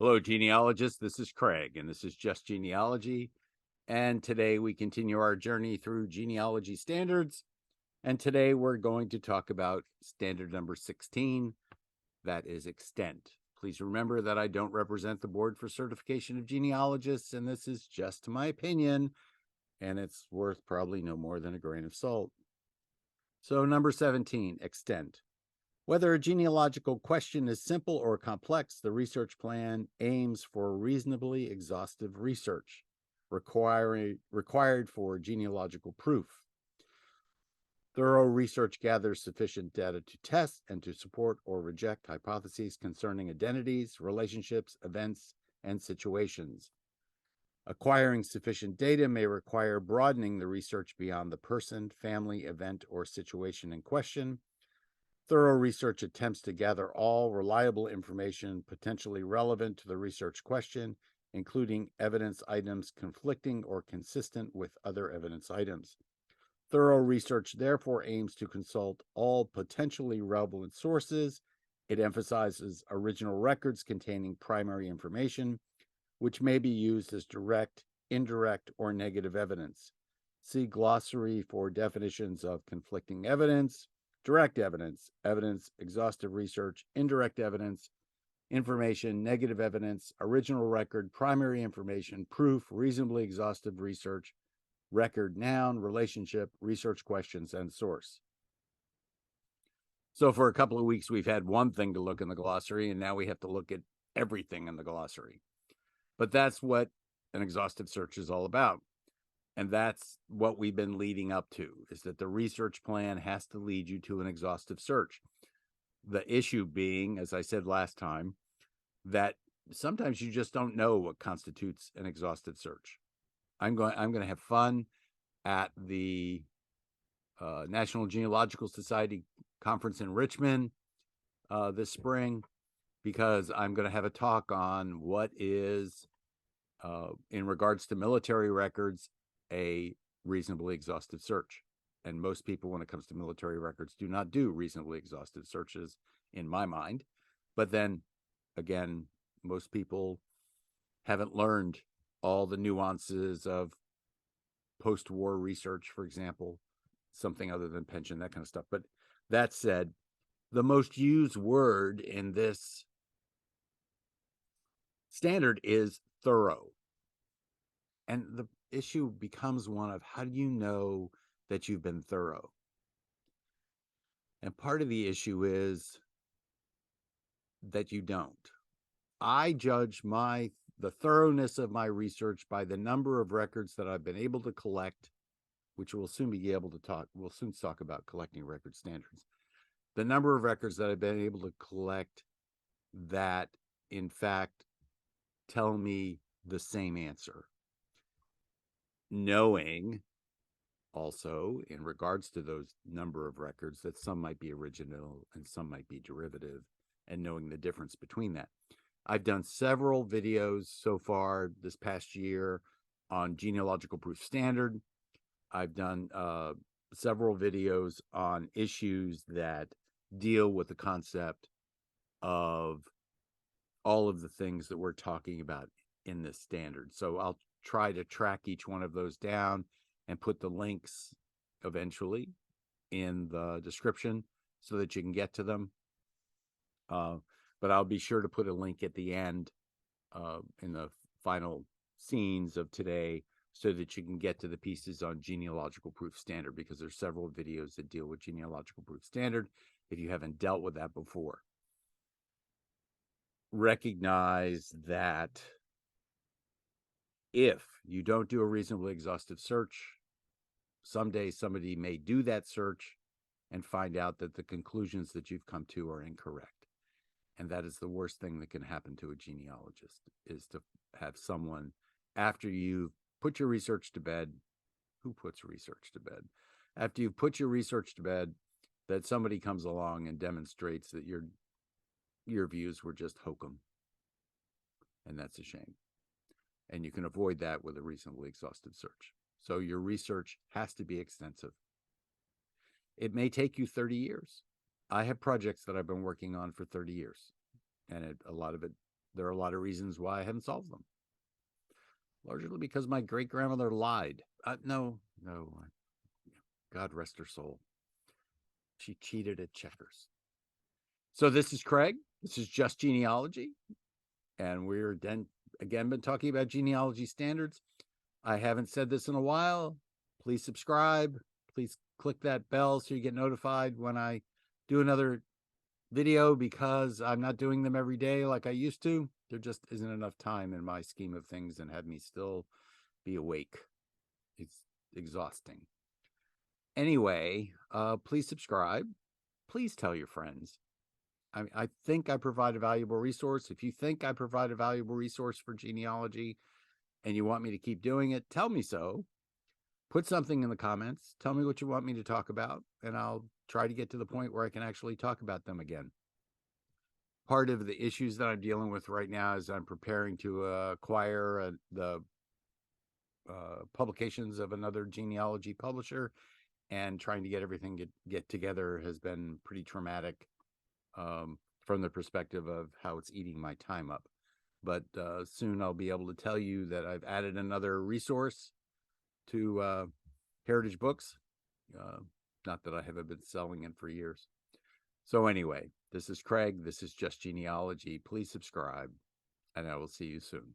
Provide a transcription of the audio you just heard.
Hello, genealogists. This is Craig, and this is Just Genealogy. And today we continue our journey through Genealogy Standards. And today we're going to talk about standard number 16, that is extent. Please remember that I don't represent the Board for Certification of Genealogists, and this is just my opinion, and it's worth probably no more than a grain of salt. So, number 17, extent. Whether a genealogical question is simple or complex, the research plan aims for reasonably exhaustive research required for genealogical proof. Thorough research gathers sufficient data to test and to support or reject hypotheses concerning identities, relationships, events, and situations. Acquiring sufficient data may require broadening the research beyond the person, family, event, or situation in question. Thorough research attempts to gather all reliable information potentially relevant to the research question, including evidence items conflicting or consistent with other evidence items. Thorough research therefore aims to consult all potentially relevant sources. It emphasizes original records containing primary information, which may be used as direct, indirect, or negative evidence. See glossary for definitions of conflicting evidence, direct evidence, evidence, exhaustive research, indirect evidence, information, negative evidence, original record, primary information, proof, reasonably exhaustive research, record, noun, relationship, research questions, and source. So for a couple of weeks, we've had one thing to look in the glossary, and now we have to look at everything in the glossary. But that's what an exhaustive search is all about. And that's what we've been leading up to, is that the research plan has to lead you to an exhaustive search. The issue being, as I said last time, that sometimes you just don't know what constitutes an exhaustive search. I'm going to have fun at the National Genealogical Society conference in Richmond this spring, because I'm going to have a talk on what is, in regards to military records, a reasonably exhaustive search. And most people, when it comes to military records, do not do reasonably exhaustive searches, in my mind. But then again, most people haven't learned all the nuances of post-war research, for example, something other than pension, that kind of stuff. But that said, the most used word in this standard is thorough. And the issue becomes one of, how do you know that you've been thorough? And part of the issue is that you don't. I judge the thoroughness of my research by the number of records that I've been able to collect, which we'll soon talk about collecting record standards. The number of records that I've been able to collect that, in fact, tell me the same answer. Knowing also, in regards to those number of records, that some might be original and some might be derivative, and knowing the difference between that. I've done several videos so far this past year on Genealogical Proof Standard. I've done several videos on issues that deal with the concept of all of the things that we're talking about in this standard. So I'll try to track each one of those down and put the links eventually in the description so that you can get to them. But I'll be sure to put a link at the end in the final scenes of today so that you can get to the pieces on Genealogical Proof Standard, because there's several videos that deal with Genealogical Proof Standard if you haven't dealt with that before. Recognize that if you don't do a reasonably exhaustive search, someday somebody may do that search and find out that the conclusions that you've come to are incorrect. And that is the worst thing that can happen to a genealogist, is to have someone, after you've put your research to bed, who puts research to bed? After you've put your research to bed, that somebody comes along and demonstrates that your views were just hokum. And that's a shame. And you can avoid that with a reasonably exhaustive search. So your research has to be extensive. It may take you 30 years. I have projects that I've been working on for 30 years, and a lot of it there are a lot of reasons why I haven't solved them. Largely because my great-grandmother lied. No, God rest her soul. She cheated at checkers. So this is Craig. This is Just Genealogy. And we're then again been talking about genealogy standards. I haven't said this in a while. Please subscribe. Please click that bell so you get notified when I do another video, because I'm not doing them every day like I used to. There just isn't enough time in my scheme of things and have me still be awake. It's exhausting. Anyway, please subscribe. Please tell your friends. I think I provide a valuable resource. If you think I provide a valuable resource for genealogy and you want me to keep doing it, tell me so. Put something in the comments. Tell me what you want me to talk about, and I'll try to get to the point where I can actually talk about them again. Part of the issues that I'm dealing with right now is I'm preparing to acquire the publications of another genealogy publisher, and trying to get everything get together has been pretty traumatic from the perspective of how it's eating my time up. But soon I'll be able to tell you that I've added another resource to Heritage Books. Not that I haven't been selling it for years. So anyway, this is Craig. This is Just Genealogy. Please subscribe, and I will see you soon.